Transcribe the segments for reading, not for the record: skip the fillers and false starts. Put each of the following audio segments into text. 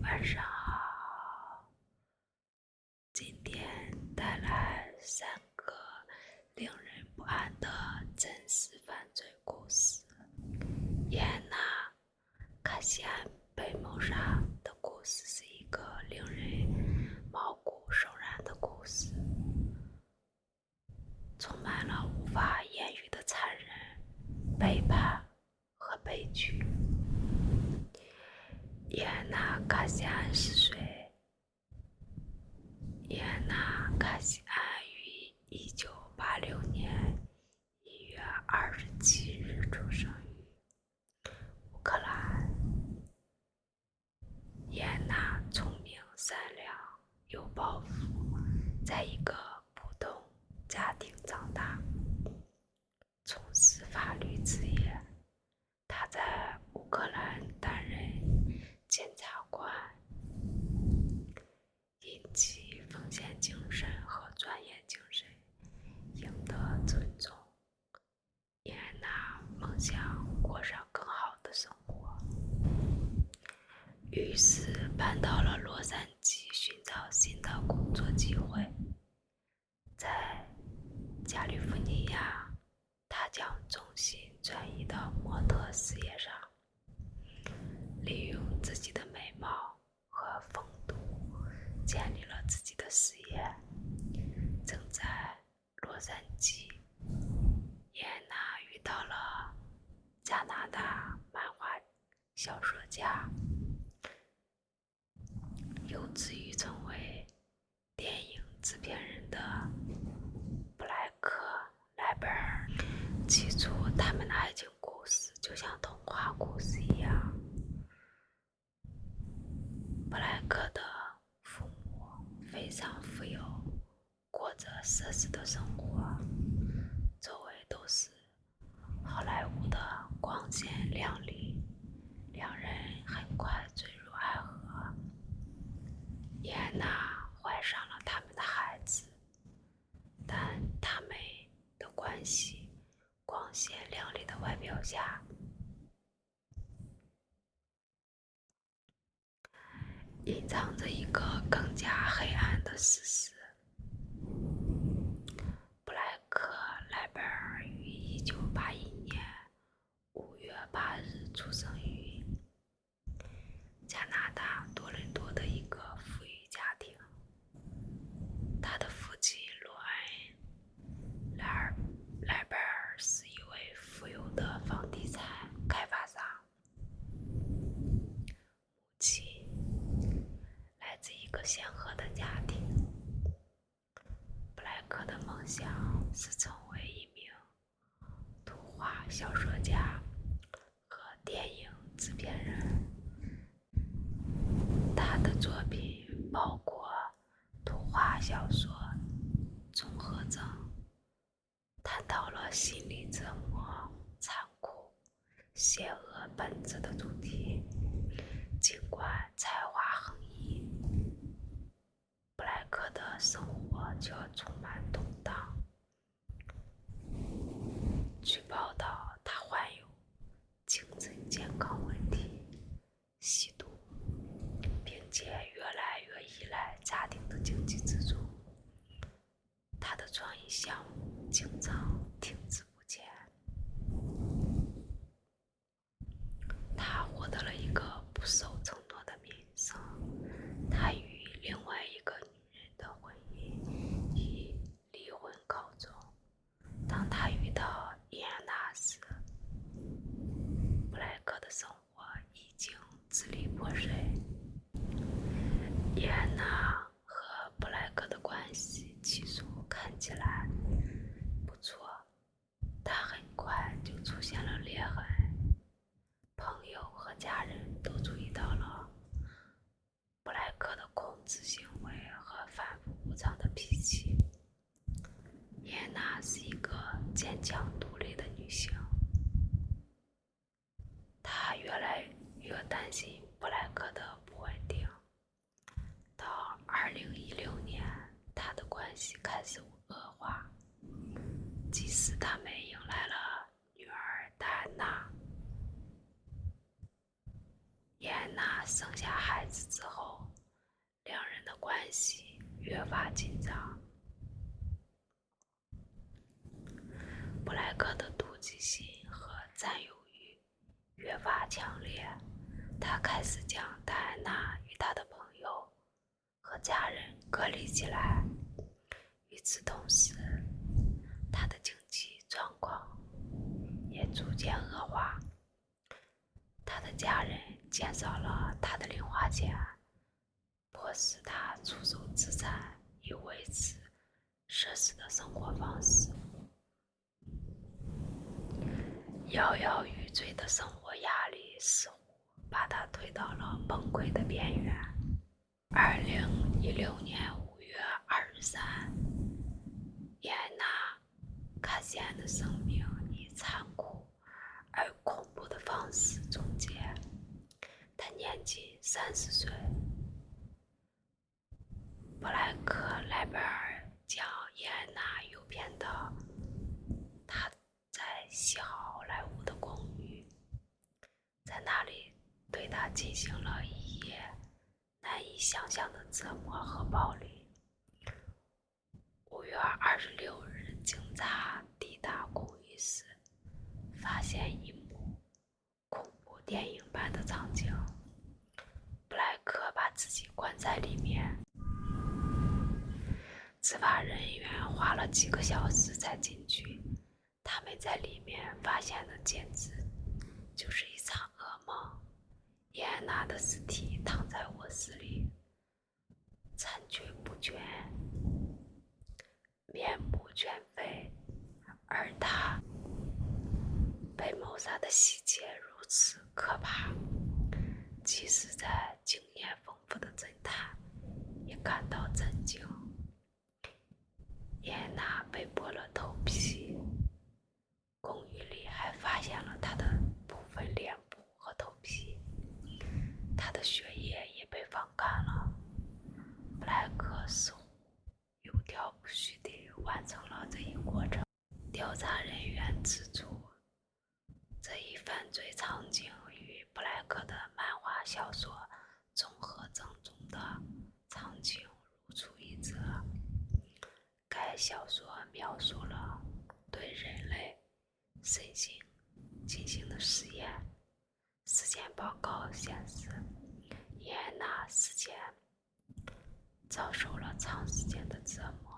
晚上好，今天带来3个令人不安的真实犯罪故事。耶娜·卡西安被谋杀的故事是一个令人毛骨悚然的故事，充满了无法言喻的残忍、背叛和悲剧。耶娜·卡西安10岁。耶娜·卡西安于1986年1月27日出生于乌克兰。耶娜聪明善良，有抱负，在一个普通家庭长大，从事法律职业。她在乌克兰担任检察官，因其奉献精神和专业精神赢得尊重。耶娜梦想过上更好的生活，于是搬到了洛杉矶寻找新的工作机会。在加利福尼亚，他将重心转移到模特事业上，利用自己的美貌和风度建立了自己的事业。正在洛杉矶，耶娜遇到了加拿大漫画小说家，有志于成为电影制片人的布莱克·莱贝尔。起初他们的爱情故事就像童话故事一样。布莱克的父母非常富有，过着奢侈的生活，周围都是好莱坞的光鲜亮丽，两人很快坠入爱河。耶娜怀上了他们的孩子，但他们的关系光鲜亮丽的外表下隐藏着一个更加黑暗的事实。布莱克·莱贝尔于1981年5月8日出生于加拿大多伦多的一个富裕家庭。他的父亲罗恩·莱贝尔是一位富有的房地产开发商，母亲来自一个显赫的家庭。布莱克的梦想是成为一名图画小说家和电影制片人。他的作品包括图画小说《综合症》，探讨了心理折磨、残酷、邪恶本质的主题。尽管才华横溢，布莱克的生活却充满动荡。据报道，他患有精神健康问题、吸毒，并且越来越依赖家庭的经济支柱。他的创意项目经常停滞不前。他获得了一个不守承诺的名声。他与另外一个女人的婚姻以离婚告终。当他遇到耶娜时，布莱克的生活已经支离破碎。耶娜和布莱克的关系起初看起来不错，但很快就出现了裂痕。朋友和家人都注意到了布莱克的控制行为和反复无常的脾气。耶娜是一个坚强独立的女性，她越来越担心布莱克的不稳定。到2016年，他的关系开始恶化，即使他们迎来了女儿戴安娜。伊安娜生下孩子之后，两人的关系越发紧张。布莱克的妒忌心和占有欲越发强烈，他开始将戴安娜与他的朋友和家人隔离起来。与此同时，他的经济状况也逐渐恶化，他的家人减少了他的零花钱，迫使他出售资产以维持奢侈的生活方式。摇摇欲坠的生活压力似乎把他推到了崩溃的边缘。2016年5月23日，伊安娜·卡西安的生命以残酷而恐怖的方式终结。他年仅30岁。布莱克·莱贝尔将伊安娜诱骗到他在西好莱坞的公寓，在那里对他进行了一夜难以想象的折磨和暴力。5月26日，警察抵达公寓时，发现一幕恐怖电影般的场景：布莱克把自己关在里面，执法人员花了几个小时才进去。他们在里面发现的简直就是一场噩梦。伊安娜的尸体躺在卧室里，残缺不全，面目全非，而她被谋杀的细节如此可怕，即使在经验丰富的侦探也感到震惊。伊安娜被剥了头皮，公寓里还发现了她的部分脸部和头皮，她的血液也被放干了。布莱克似乎有条不紊地完成了这一过程。调查人员指出，这一犯罪场景与布莱克的漫画小说综合症中的场景如出一辙。该小说描述了对人类身心进行的实验。尸检报告显示，伊安娜死前遭受了长时间的折磨，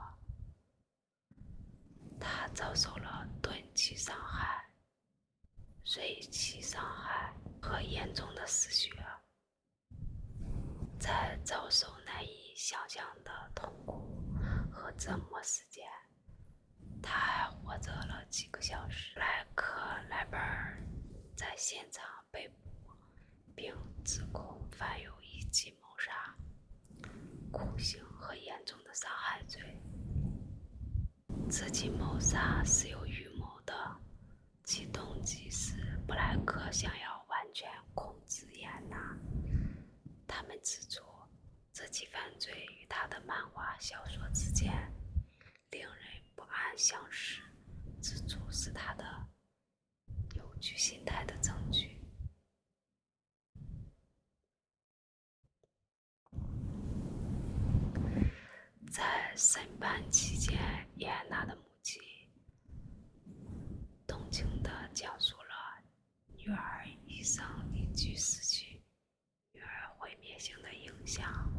她遭受了钝器伤害、锐器伤害和严重的失血。在遭受难以想象的痛苦和折磨时间，他还活着了几个小时。布莱克·莱贝尔在现场被捕，并指控犯有一级谋杀、酷刑和严重的伤害罪。这起谋杀是有预谋的，其动机是布莱克想要完全控制伊安娜。他们指出，这起犯罪与他的漫画小说之间令人不安相识之处是他的扭曲心态的证据。在审判期间，伊安娜的母亲动情地讲述了女儿一生一句失去女儿毁灭性的影响。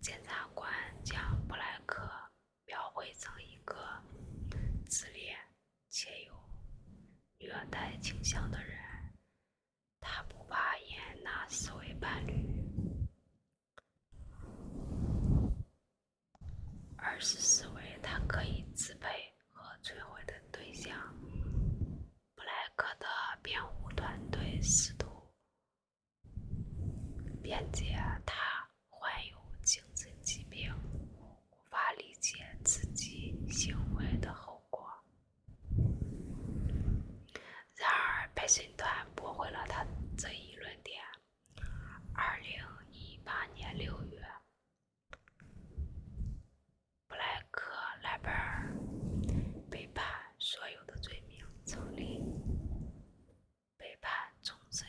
检察官将布莱克描绘成一个自恋且有虐待倾向的人，他不把伊安娜视为伴侣，而是视为他可以支配和摧毁的对象。布莱克的辩护团队试图辩解他患有精神疾病，无法理解自己行为的后果。然而，陪审团驳回了他这一论点。2018年6月，布莱克·莱贝尔被判所有的罪名成立，被判终身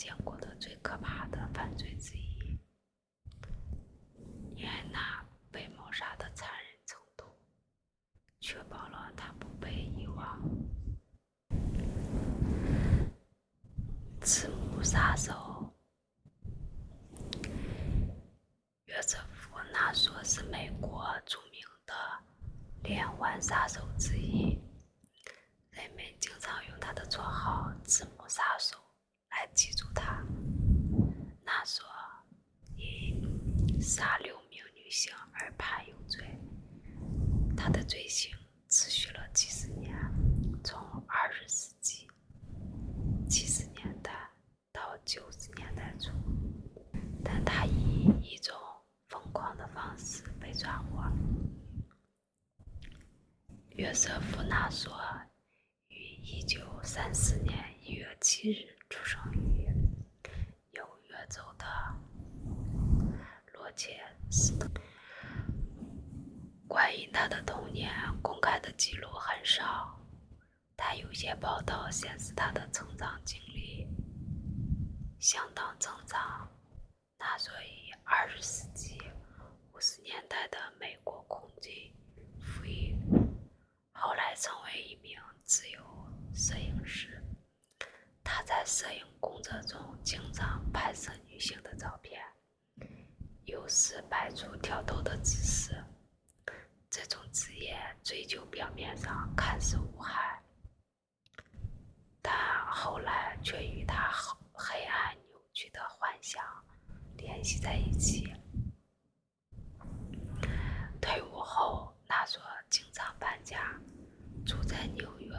见过的最可怕的犯罪之一。因为那被谋杀的残忍程度，确保了他不被遗忘。字幕杀手约瑟夫·纳索是美国著名的连环杀手之一，人们经常用他的绰号“字幕杀手”来记住他。纳索因杀6名女性而判有罪，他的罪行持续了几十年，从20世纪70年代到90年代初，但他以一种疯狂的方式被抓获。约瑟夫·纳索于1934年1月7日出生于纽约州的罗切斯特。关于他的童年公开的记录很少，但有些报道显示他的成长经历相当正常。纳索于20世纪50年代的美国空军服役，后来成为一名自由摄影师。他在摄影工作中经常拍摄女性的照片，有时摆出挑逗的姿势。这种职业追求表面上看似无害，但后来却与他黑暗扭曲的幻想联系在一起。退伍后，纳索经常搬家，住在纽约、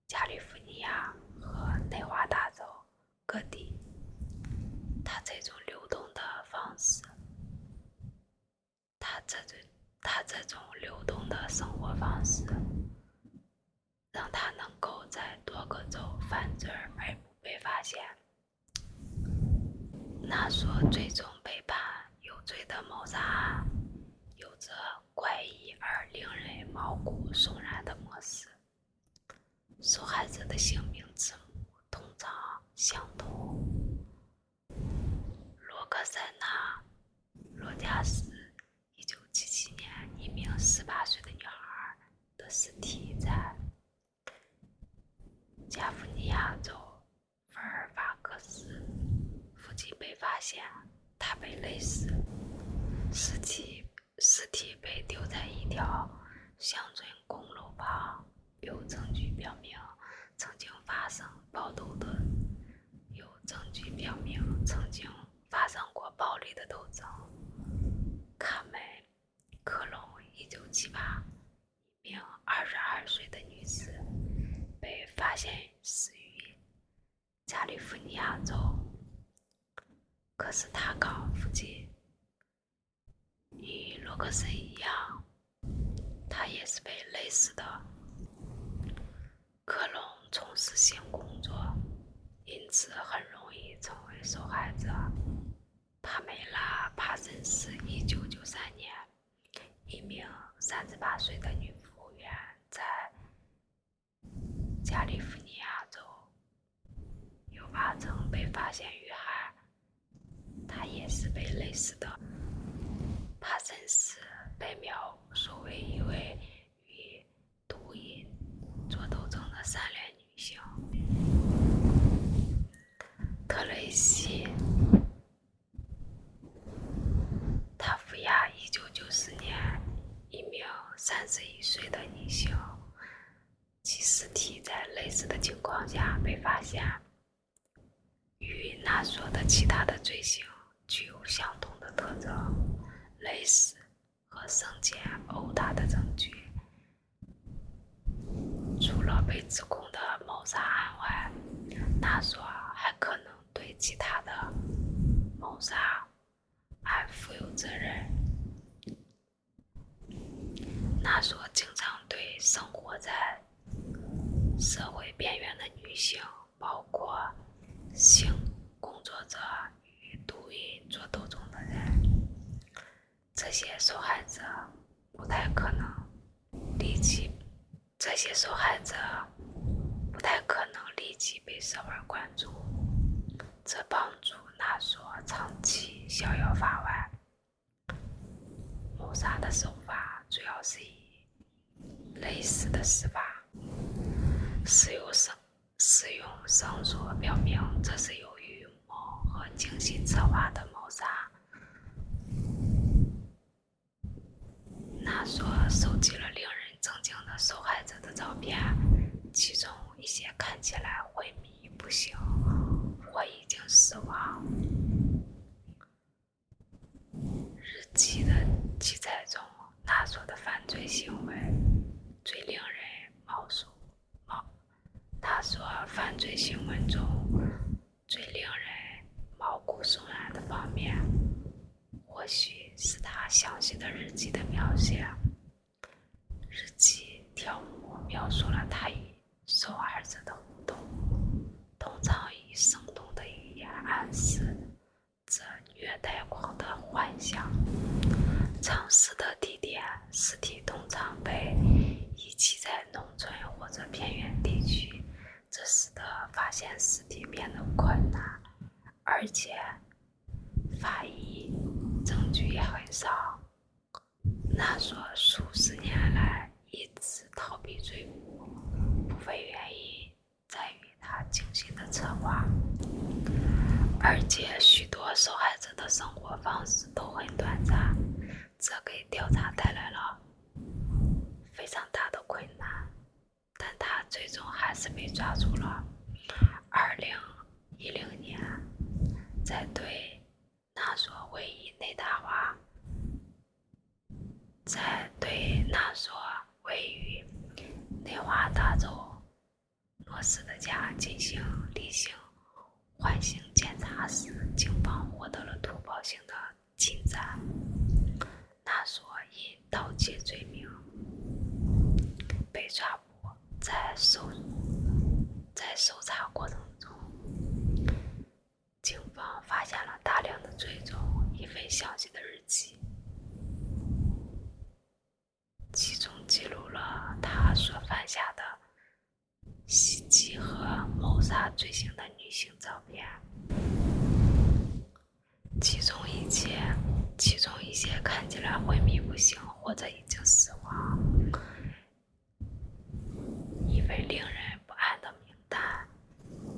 加利福尼亚和内华达州各地。他这种流动的方式，他这种流动的生活方式，让他能够在多个州犯罪而不被发现。纳索最终被判有罪的谋杀案有着怪异而令人毛骨悚然的模式。受害者的姓名字母通常相同。罗克珊娜·罗加斯1977年一名18岁的女孩的尸体在加利福尼亚州菲尔法克斯附近被发现，她被勒死，尸体被丢在一条乡村公路旁。有证据表明曾经发生过暴力的斗争。卡门·科隆1978一名22岁的女子被发现死于加利福尼亚州科斯塔港附近。与罗克森一样，她也是被勒死的。科隆从事性工作，因此很容易成为受害者。帕梅拉·帕森斯1993年一名38岁的女服务员在加利福尼亚州犹巴城被发现遇害，她也是被勒死的。帕森斯被描述为一位与毒瘾做斗争的善良女性。特蕾西·塔夫亚1994年一名31岁的女性，其尸体在类似的情况下被发现，与纳索的其他的罪行具有相同的特征：勒死和生前殴打的证据。除了被指控的谋杀案外，纳索还可能对其他的谋杀案负有责任。纳索经常对生活在社会边缘的女性，包括性工作者与毒瘾做斗争的人，这些受害者不太可能立即被社会关注。这帮助纳索长期逍遥法外。谋杀的手法主要是以类似的死法，使用绳索表明这是有预谋和精心策划的谋杀。纳索收集了令人震惊的受害者的照片，其中一些看起来昏迷不醒或已经死亡。日记的记载中，纳索的犯罪行为最令人纳索犯罪行为中最令人毛骨悚然的方面，或许是他详细的日记的描写。日记条目描述了他与受害者的互动，通常以生动的语言暗示这虐待狂的幻想。藏尸的地点，尸体通常被遗弃在农村或者偏远地区，这使得发现尸体变得困难，而且法医证据也很少。纳索数十年来一直逃避罪恶，部分原因在于他精心的策划，而且许多受害者的生活方式都很短暂，这给调查带来了非常大的困难，但他最终还是被抓住了。2010年，在对纳索位于内达华州诺斯的家进行例行缓刑检查时，警方获得了突破性的进展。纳索因盗窃罪名被抓捕，在搜查过程中，警方发现了大量的追踪，一份详细的日记，其中记录了他所犯下的袭击和谋杀罪行的女性照片，其中一些看起来昏迷不醒或者已经死亡。一份令人不安的名单，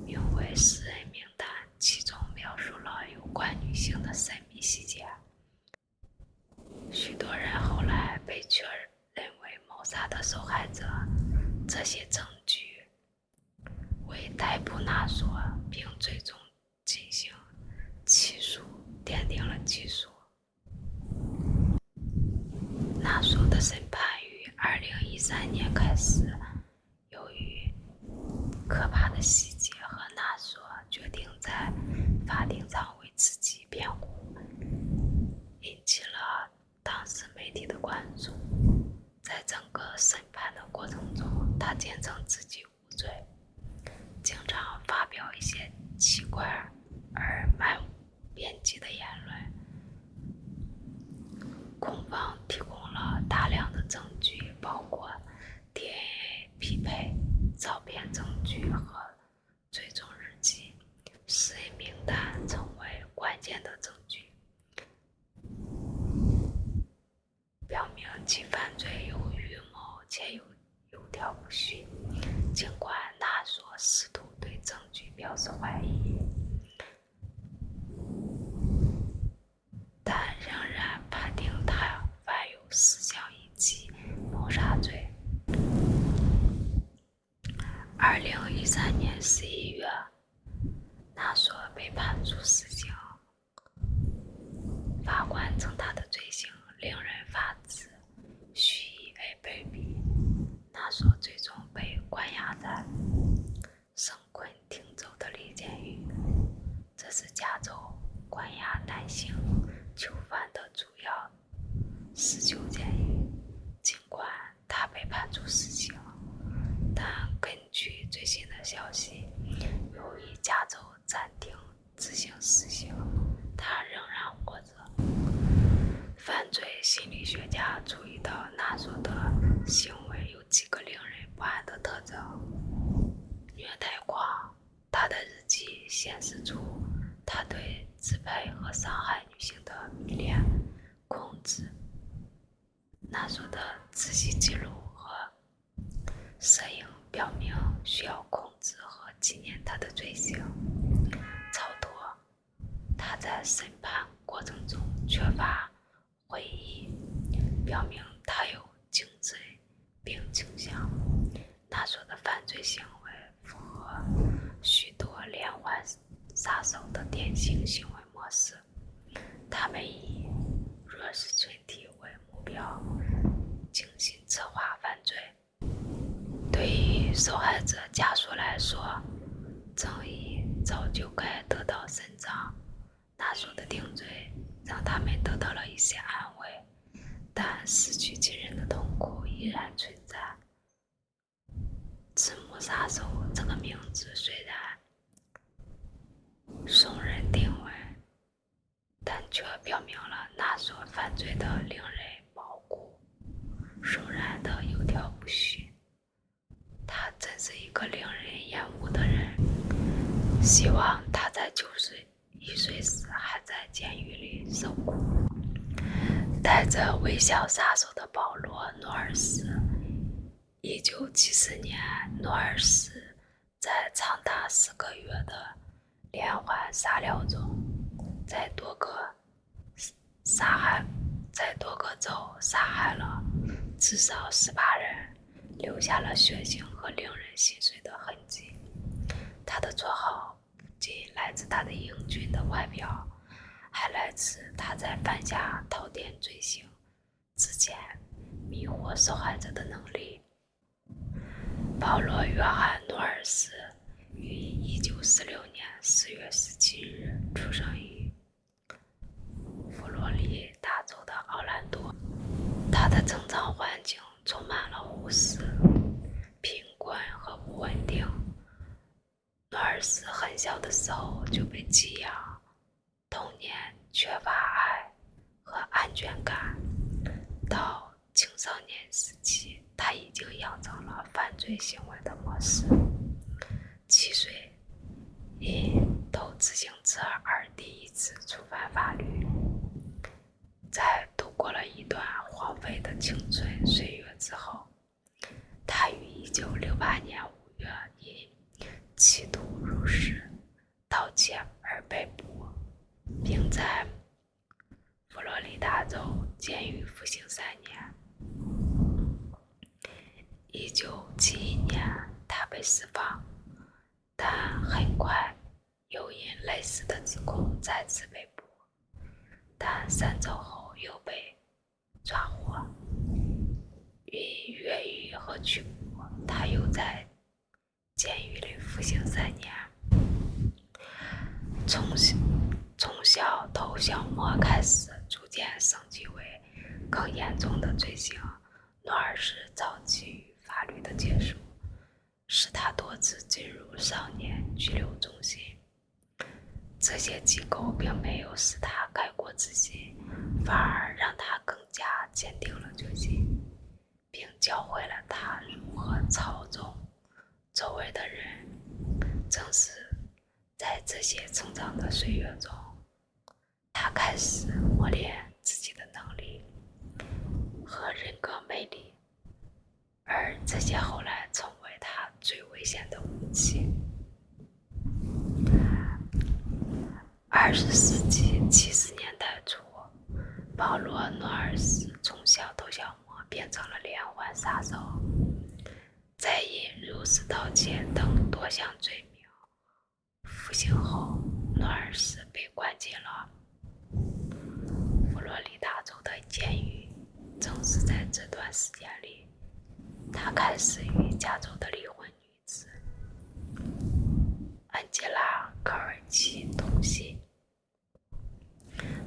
名为私人名单，其中描述了有关女性的神秘细节。许多人后来被确认为谋杀的受害者，这些证据为逮捕纳索并最终进行起诉奠定了基础。纳索的审判于2013年开始，由于可怕的细节和纳索决定在法庭上为自己辩护，引起了当时媒体的关注。在整个审判的过程中，他坚称自己无罪，经常发表一些奇怪而漫无边际的言论。控方提供了大量的证据，包括 DNA 匹配、照片证据和追踪日记。私人名单成为关键的证据，表明其犯罪有预谋且有条不紊。尽管纳索试图对证据表示怀疑，但仍然判定他犯有4项以及谋杀罪。2013年11月，纳索被判处死刑。法官称他的罪行令人发指，蓄意而卑鄙。纳索最终被关押在圣昆汀州的利监狱，这是加州关押男性囚犯的主要施囚监狱。尽管他被判处死刑，但根据最新的消息，由于加州暂停执行死刑，他仍然活着。犯罪心理学家注意到纳索的行为有几个令人不安的特征：虐待狂，他的日记显示出他对支配和伤害女性的迷恋、控制。纳索的仔细记录和摄影表明，需要控制和纪念他的罪行。超脱，他在审判过程中缺乏回忆，表明他有颈椎病倾向。纳索的犯罪行为符合许多连环杀手的典型行为模式，他们以弱势群体为目标，精心策划犯罪。对于受害者家属来说，正义早就该得到伸张。纳索的定罪让他们得到了一些安慰，但失去亲人的痛苦依然存在。字幕杀手这个名字虽然耸人听闻，但却表明了纳索犯罪的令人毛骨悚然的有条不紊。他真是一个令人厌恶的人。希望他在91岁时还在监狱里受苦。带着微笑杀手的保罗·诺尔斯。1974年，诺尔斯在长达10个月的连环杀戮中，在多个州杀害了至少18人，留下了血腥和令人心碎的痕迹。他的绰号不仅来自他的英俊的外表，还来自他在犯下滔天罪行之前迷惑受害者的能力。保罗·约翰·诺尔斯于1946年4月17日出生于佛罗里达州的奥兰多。他的成长环境充满了忽视、贫困和不稳定。诺尔斯很小的时候就被寄养，童年缺乏爱和安全感。到青少年时期，他已经养成了犯罪行为的模式。7岁，因偷自行车而第一次触犯法律。在度过了一段荒废的青春岁月之后，他于1968年5月因企图入室盗窃而被捕，并在佛罗里达州监狱服刑3年。1971年，他被释放，但很快又因类似的指控再次被捕，但3周后又被抓获。因越狱和拘捕，他又在监狱里服刑3年。从小偷小摸开始，逐渐升级为更严重的罪行。诺尔斯早期与法律的接触，使他多次进入少年拘留中心。这些机构并没有使他改过自新，反而让他更加坚定了决心，并教会了他如何操纵周围的人。正是在这些成长的岁月中，他开始磨练自己的能力和人格魅力，而这些后来成为他最危险的武器。20世纪70年代初，保罗·诺尔斯从小偷小摸变成了连环杀手，在因入室盗窃等多项罪名服刑后，诺尔斯被关进了佛罗里达州的监狱。正是在这段时间里，他开始与加州的离婚女子安吉拉·科尔奇通信。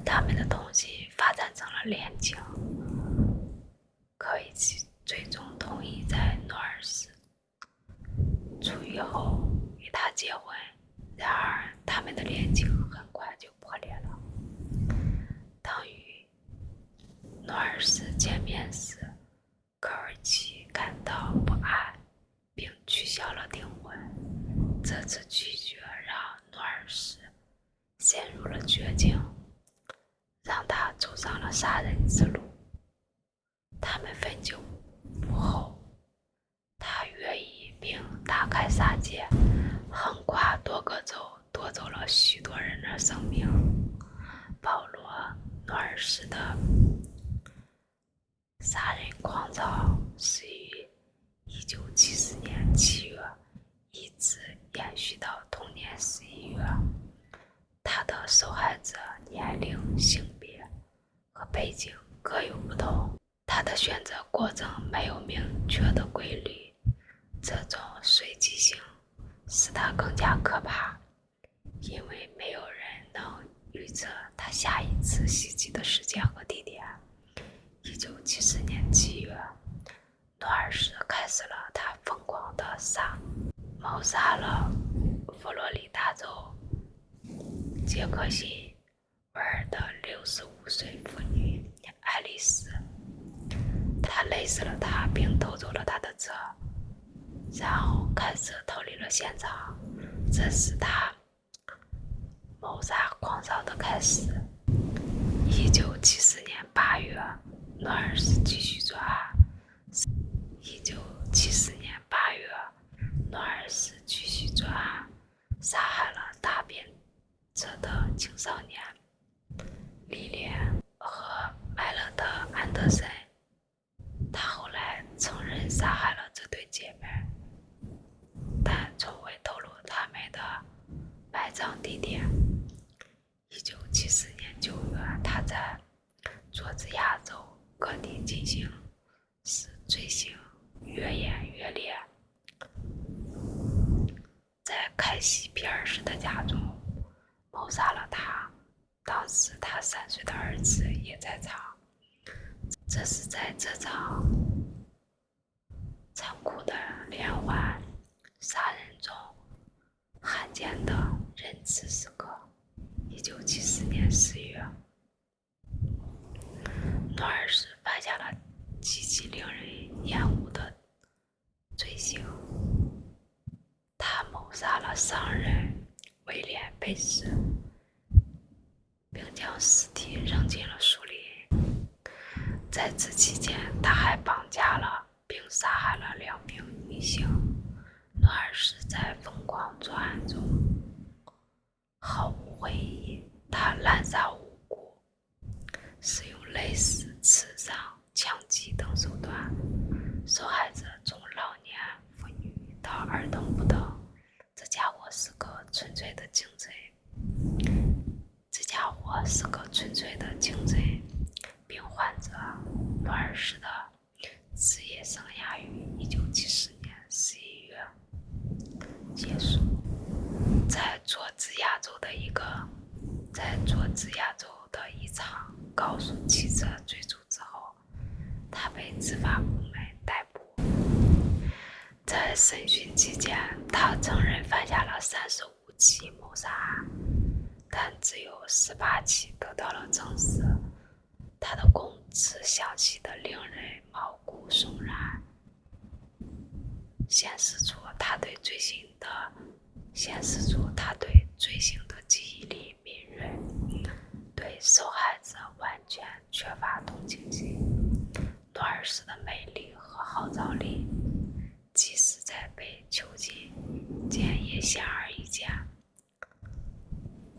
他们的通信发展成了恋情。科尔奇最终同意在诺尔斯出狱后与他结婚，然而他们的恋情很快就破裂了。当与诺尔斯见面时，科尔奇感到不安，并取消了订婚。这次拒绝让诺尔斯陷入了绝境，让他走上了杀人之路。他们分久不后，他越狱并大开杀戒，横跨多个州，夺走了许多人的生命。保罗·诺尔斯的杀人狂潮始于1974年7月，一直延续到同年11月。他的受害者年龄、性别和背景各有不同，他的选择过程没有明确的规律，这种随机性使他更加可怕，因为没有人能预测他下一次袭击的时间和地点。1974年7月，诺尔斯开始了他疯狂的谋杀了佛罗里达州杰克逊维尔的65岁妇女爱丽丝。他勒死了她，并偷走了她的车，然后开车逃离了现场。这是他谋杀狂潮的开始。1974年8月，诺尔斯继续作案。1974年8月，诺尔斯继续作案，杀害了搭便车的青少年莉莲和麦勒特·安德森。他后来承认杀害了这对姐妹，但从未透露他们的埋葬地点。1974年9月，他在佐治亚州各地进行，使罪行越演越烈。在凯西·皮尔斯的家中谋杀了他，当时他3岁的儿子也在场。这是在这场残酷的连环杀人中罕见的仁慈时刻。1974年4月，诺尔斯犯下了极其令人厌恶的罪行，他谋杀了商人威廉·贝斯，并将尸体扔进了树林。在此期间，他还绑架了并杀害了2名女性。诺尔斯在疯狂作案中毫无悔意，他滥杀无辜，使用勒死、刺伤、枪击等手段，受害者从老年、妇女到儿童不等。这家伙是个纯粹的精贼，并患者诺尔斯的职业生涯于1974年11月结束。在佐治亚州的一场高速汽车追逐之后，他被执法部门逮捕。在审讯期间，他承认犯下了35起谋杀案，但只有18起得到了证实。他的供词详细的令人毛骨悚然，显示出他对罪行的记忆力敏锐，对受害者完全缺乏同情心。诺尔斯的魅力和号召力，即使在被囚禁间也显而易见。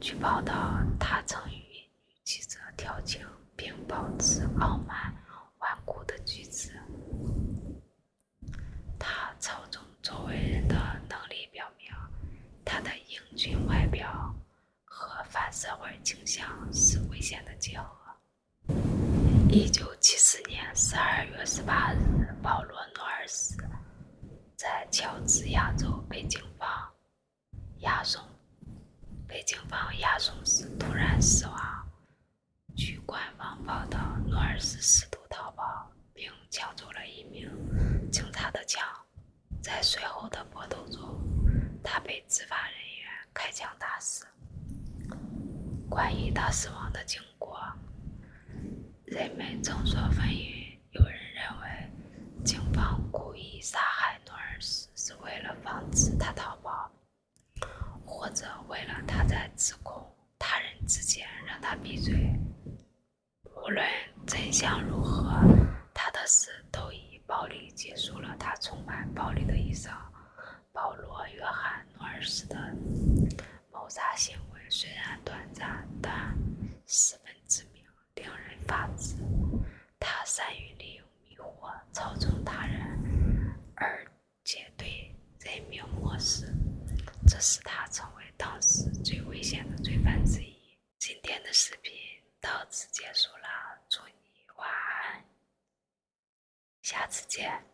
据报道，他曾与女记者调情，并保持傲慢顽固的举止。他操纵周围人的能力表明，他的英俊外表和反社会倾向是危险的结合。1974年12月18日，保罗·诺尔斯在乔治亚州被警方押送时突然死亡。据官方报道，诺尔斯试图逃跑，并抢走了1名警察的枪。在随后的搏斗中，他被执法人员开枪打死。关于他死亡的经过，人们众说纷纭。有人认为警方故意杀害诺尔斯是为了防止他逃跑，或者为了他在指控他人之间让他闭嘴。无论真相如何，他的死都以暴力结束了他充满暴力的一生。保罗·约翰·诺尔斯的谋杀行为虽然短暂，但十分致命，令人发指。他善于利用迷惑操纵他人，而且对人民漠视，这使他成为当时最危险的罪犯之一。今天的视频到此结束了，祝你晚安，下次见。